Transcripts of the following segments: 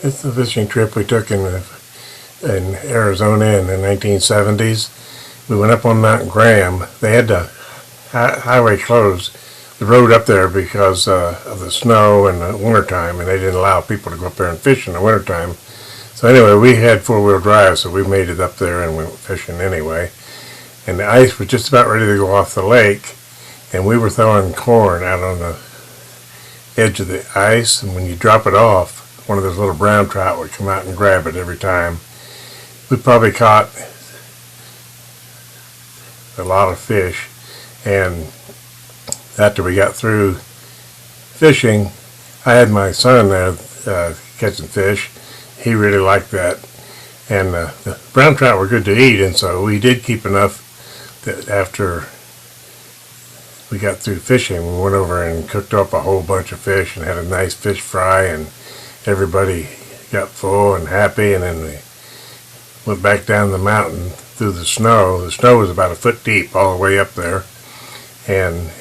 It's a fishing trip we took in Arizona in the 1970s. We went up on Mount Graham. They had the highway closed, the road up there because of the snow and the wintertime, and they didn't allow people to go up there and fish in the wintertime. So anyway, we had four-wheel drive, so we made it up there and went fishing anyway. And the ice was just about ready to go off the lake, and we were throwing corn out on the edge of the ice, and when you drop it off, one of those little brown trout would come out and grab it every time. We probably caught a lot of fish, and after we got through fishing, I had my son there catching fish. He really liked that, and the brown trout were good to eat, and so we did keep enough that after we got through fishing, we went over and cooked up a whole bunch of fish and had a nice fish fry, and everybody got full and happy. And then we went back down the mountain through the snow. The snow was about a foot deep all the way up there, and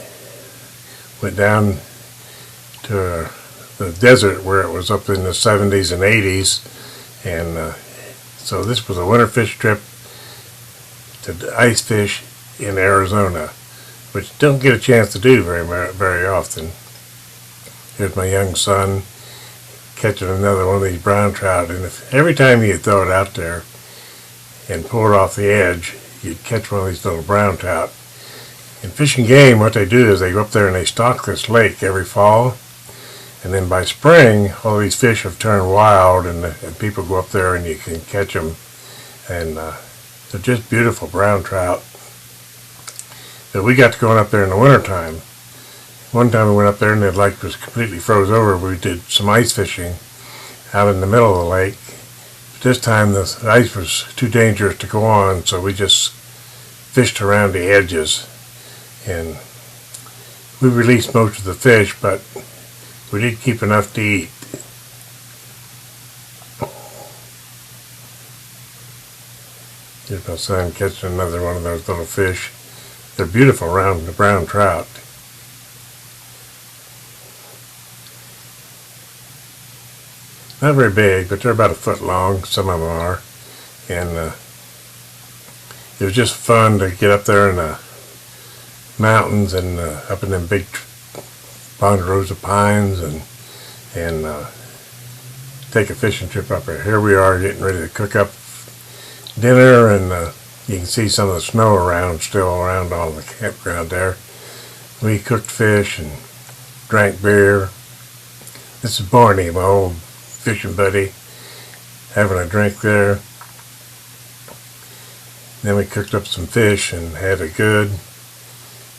went down to the desert where it was up in the 70s and 80s. And so this was a winter fish trip to ice fish in Arizona, which don't get a chance to do very often. Here's my young son catching another one of these brown trout, and every time you throw it out there and pull it off the edge, you'd catch one of these little brown trout. In Fish and Game, what they do is they go up there and they stock this lake every fall, and then by spring, all these fish have turned wild, and people go up there and you can catch them, and they're just beautiful brown trout. But we got to going up there in the wintertime. One time we went up there and the lake was completely froze over. We did some ice fishing out in the middle of the lake. But this time the ice was too dangerous to go on, so we just fished around the edges. And we released most of the fish, but we did keep enough to eat. Here's my son catching another one of those little fish. They're beautiful round brown trout. Not very big, but they're about a foot long, some of them are. And it was just fun to get up there in the mountains and up in them big ponderosa pines and take a fishing trip up there. Here we are getting ready to cook up dinner, and you can see some of the snow still around on the campground there. We cooked fish and drank beer. This is Barney, my old fishing buddy, having a drink there. Then we cooked up some fish and had a good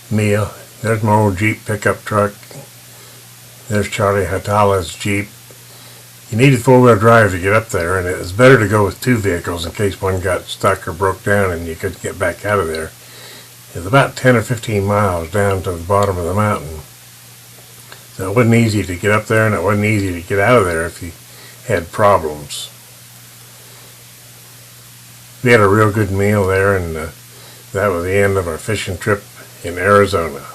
meal. There's my old Jeep pickup truck. There's Charlie Hatala's Jeep. You needed four-wheel drive to get up there, and it was better to go with two vehicles in case one got stuck or broke down and you couldn't get back out of there. It was about 10 or 15 miles down to the bottom of the mountain. So it wasn't easy to get up there, and it wasn't easy to get out of there if you had problems. We had a real good meal there, and that was the end of our fishing trip in Arizona.